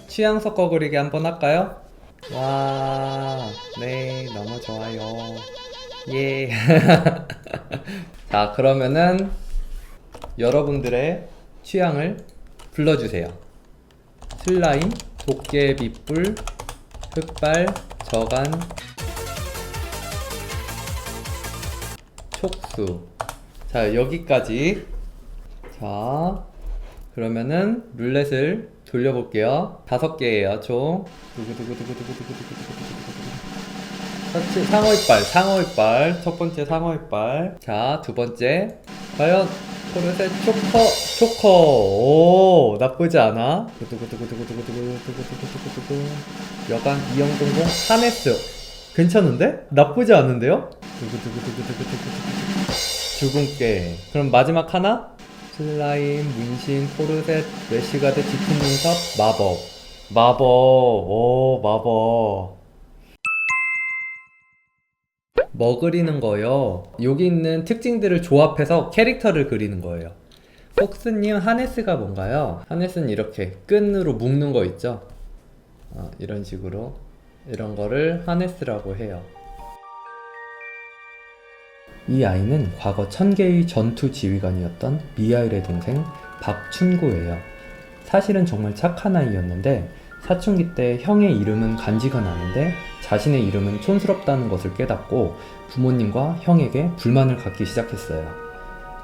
취향 섞어 그리기 한번 할까요? 와, 네, 너무 좋아요. 예. 자, 그러면은 여러분들의 취향을 불러주세요. 슬라임, 도깨비뿔, 흑발, 저간, 촉수. 자, 여기까지. 자, 그러면은 룰렛을 돌려볼게요. 5개예요, 총. 상어 이빨. 첫 번째 상어 이빨. 자, 두 번째. 과연 포르쉐 초커. 오, 나쁘지 않아. 여간 2000 하네스. 괜찮은데? 나쁘지 않은데요? 죽은깨. 그럼 마지막 하나? 슬라임, 문신, 포르셋, 래쉬가드, 짙은 눈썹, 마법. 오, 마법. 뭐 그리는 거요? 여기 있는 특징들을 조합해서 캐릭터를 그리는 거예요. 폭스님, 하네스가 뭔가요? 하네스는 이렇게 끈으로 묶는 거 있죠? 이런 식으로. 이런 거를 하네스라고 해요. 이 아이는 과거 1000개의 전투 지휘관이었던 미하일의 동생 박춘구예요. 사실은 정말 착한 아이였는데 사춘기 때 형의 이름은 간지가 나는데 자신의 이름은 촌스럽다는 것을 깨닫고 부모님과 형에게 불만을 갖기 시작했어요.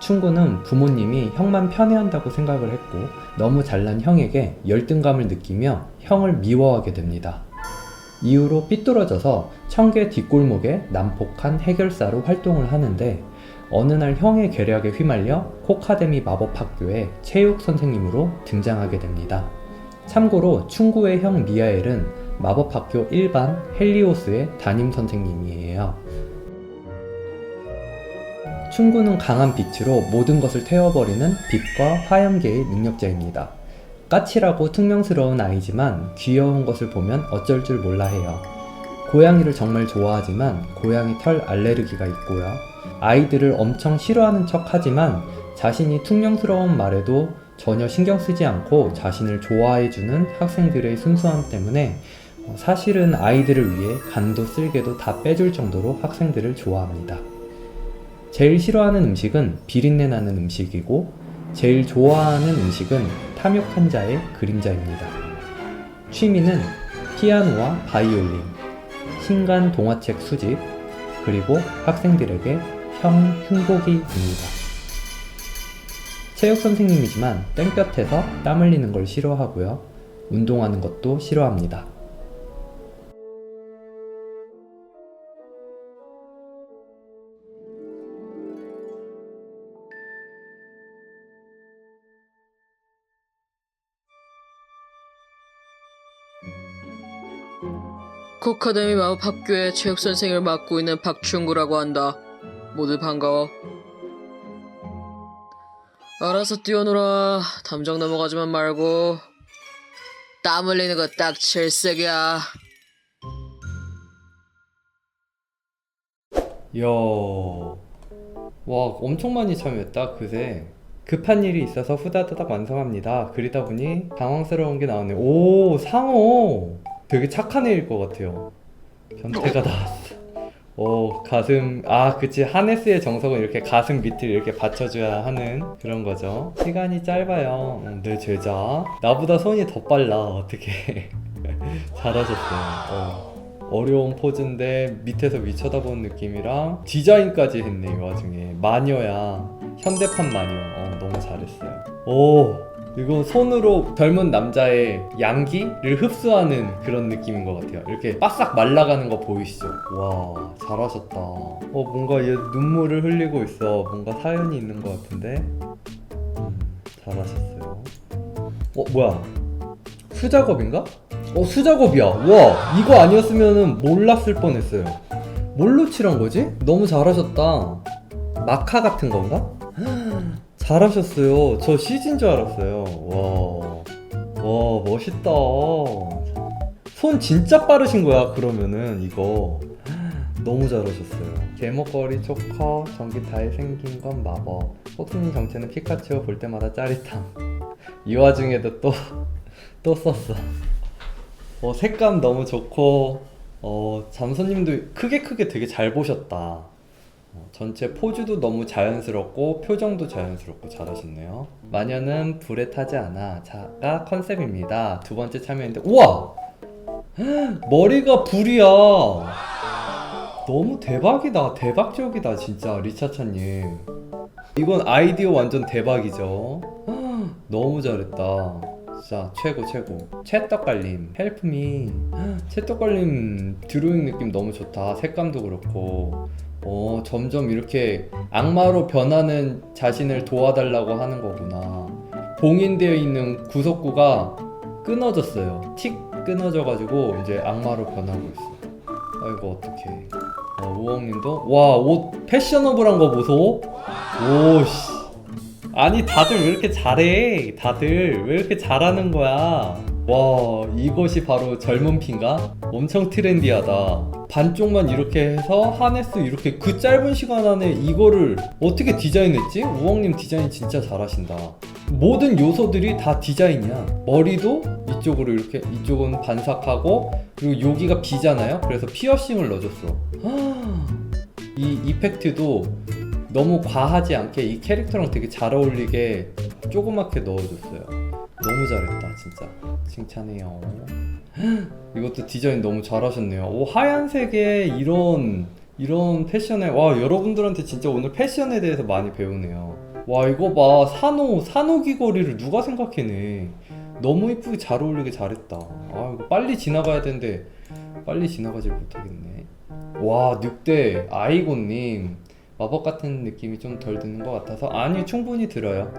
춘구는 부모님이 형만 편애한다고 생각을 했고 너무 잘난 형에게 열등감을 느끼며 형을 미워하게 됩니다. 이후로 삐뚤어져서 청계 뒷골목에 난폭한 해결사로 활동을 하는데 어느 날 형의 계략에 휘말려 코카데미 마법학교에 체육 선생님으로 등장하게 됩니다. 참고로 춘구의 형 미하엘은 마법학교 1반 헬리오스의 담임 선생님이에요. 춘구는 강한 빛으로 모든 것을 태워버리는 빛과 화염계의 능력자입니다. 까칠하고 퉁명스러운 아이지만 귀여운 것을 보면 어쩔 줄 몰라 해요. 고양이를 정말 좋아하지만 고양이 털 알레르기가 있고요. 아이들을 엄청 싫어하는 척 하지만 자신이 퉁명스러운 말에도 전혀 신경 쓰지 않고 자신을 좋아해주는 학생들의 순수함 때문에 사실은 아이들을 위해 간도 쓸개도 다 빼줄 정도로 학생들을 좋아합니다. 제일 싫어하는 음식은 비린내 나는 음식이고 제일 좋아하는 음식은 탐욕한 자의 그림자입니다. 취미는 피아노와 바이올린, 신간 동화책 수집, 그리고 학생들에게 형 흉보기입니다. 체육 선생님이지만 땡볕에서 땀 흘리는 걸 싫어하고요. 운동하는 것도 싫어합니다. 코카데미 마법학교의 체육선생을 맡고 있는 박춘구라고 한다. 모두 반가워. 알아서 뛰어놀아. 담장 넘어가지만 말고. 땀 흘리는 거 딱 질색이야. 이야, 와, 엄청 많이 참여했다, 그새. 급한 일이 있어서 후다다닥 완성합니다. 그리다 보니 당황스러운 게 나오네. 오, 상어! 되게 착한 애일 것 같아요. 변태가 나왔어. 오, 가슴, 그치. 하네스의 정석은 이렇게 가슴 밑을 이렇게 받쳐줘야 하는 그런 거죠. 시간이 짧아요. 내 제자. 나보다 손이 더 빨라. 어떻게. 잘하셨어요. 어려운 포즈인데 밑에서 위 쳐다보는 느낌이랑 디자인까지 했네. 이 와중에 마녀야. 현대판 마녀. 너무 잘했어요. 오, 이건 손으로 젊은 남자의 양기를 흡수하는 그런 느낌인 것 같아요. 이렇게 바싹 말라가는 거 보이시죠? 와, 잘하셨다. 뭔가 얘 눈물을 흘리고 있어. 뭔가 사연이 있는 것 같은데. 잘하셨어요. 뭐야? 수작업인가? 수작업이야. 와, 이거 아니었으면 몰랐을 뻔했어요. 뭘로 칠한 거지? 너무 잘하셨다. 마카 같은 건가? 잘하셨어요. 저 CG인 줄 알았어요. 와, 멋있다. 손 진짜 빠르신 거야, 그러면은, 이거. 너무 잘하셨어요. 개목걸이 초커, 전기타에 생긴 건 마법. 폭스님 정체는 피카츄 볼 때마다 짜릿함. 이 와중에도 또 썼어. 색감 너무 좋고, 잠수님도 크게 되게 잘 보셨다. 전체 포즈도 너무 자연스럽고 표정도 자연스럽고 잘하셨네요. 마녀는 불에 타지 않아 자가 컨셉입니다. 두 번째 참여인데 우와! 머리가 불이야. 너무 대박이다. 대박적이다 진짜 리차차님. 이건 아이디어 완전 대박이죠. 너무 잘했다. 진짜 최고. 채떡갈림 헬프미. 채떡갈림 드로잉 느낌 너무 좋다. 색감도 그렇고. 점점 이렇게 악마로 변하는 자신을 도와달라고 하는 거구나. 봉인되어 있는 구석구가 끊어졌어요. 틱 끊어져가지고 이제 악마로 변하고 있어. 아이고 어떡해. 우엉님도 와, 옷 패셔너블한 거 보소. 오씨. 아니 다들 왜 이렇게 잘해? 다들 왜 이렇게 잘하는 거야? 와, 이것이 바로 젊은 피인가? 엄청 트렌디하다. 반쪽만 이렇게 해서 하네스 이렇게 그 짧은 시간 안에 이거를 어떻게 디자인했지? 우엉님 디자인 진짜 잘하신다. 모든 요소들이 다 디자인이야. 머리도 이쪽으로 이렇게, 이쪽은 반삭하고, 그리고 여기가 비잖아요? 그래서 피어싱을 넣어줬어. 이 이펙트도 너무 과하지 않게 이 캐릭터랑 되게 잘 어울리게 조그맣게 넣어줬어요. 너무 잘했다 진짜. 칭찬해요. 이것도 디자인 너무 잘하셨네요. 하얀색에 이런 패션에, 와, 여러분들한테 진짜 오늘 패션에 대해서 많이 배우네요. 와, 이거 봐. 산호 귀걸이를 누가 생각해내. 너무 이쁘게 잘 어울리게 잘했다. 이거 빨리 지나가야 되는데 빨리 지나가질 못하겠네. 와, 늑대 아이고님 마법 같은 느낌이 좀 덜 드는 것 같아서. 아니, 충분히 들어요.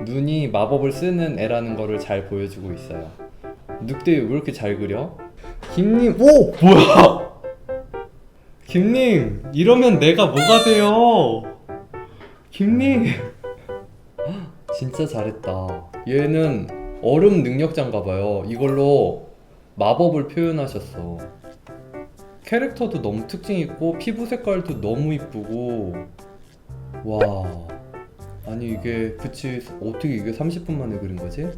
눈이 마법을 쓰는 애라는 거를 잘 보여주고 있어요. 늑대 왜 이렇게 잘 그려? 김님, 오! 뭐야! 김님, 이러면 내가 뭐가 돼요? 김님! 진짜 잘했다. 얘는 얼음 능력자인가봐요. 이걸로 마법을 표현하셨어. 캐릭터도 너무 특징 있고 피부 색깔도 너무 이쁘고. 와, 아니 이게 그치, 어떻게 이게 30분 만에 그린 거지?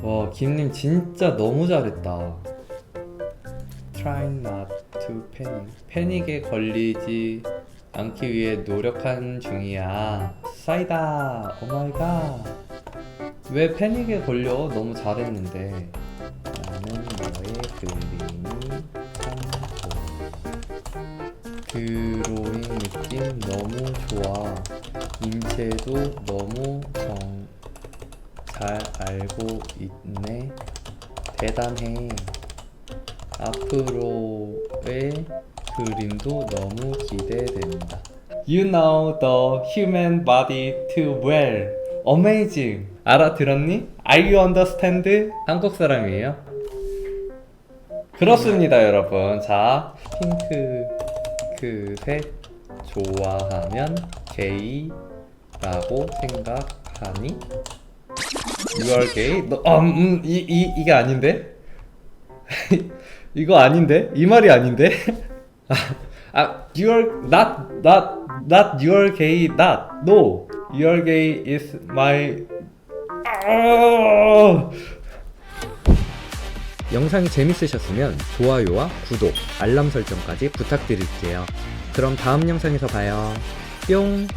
와, 김님 진짜 너무 잘했다. Trying not to panic. 패닉에 걸리지 않기 위해 노력한 중이야. 사이다. 오마이갓. 왜 패닉에 걸려? 너무 잘했는데. 나는 너의 그림이 드로잉 느낌 너무 좋아. 인체도 너무 잘 알고 있네. 대단해. 앞으로의 그림도 너무 기대된다. You know the human body too well. Amazing. 알아들었니? Are you understand? 한국 사람이에요? 그렇습니다, 여러분. 자, 핑크색 좋아하면 게이라고 생각하니? You are gay? 이게 아닌데? 이거 아닌데? 이 말이 아닌데? You are not you are gay, not. No. You are gay is my. 영상이 재밌으셨으면 좋아요와 구독, 알람 설정까지 부탁드릴게요. 그럼 다음 영상에서 봐요. 뿅!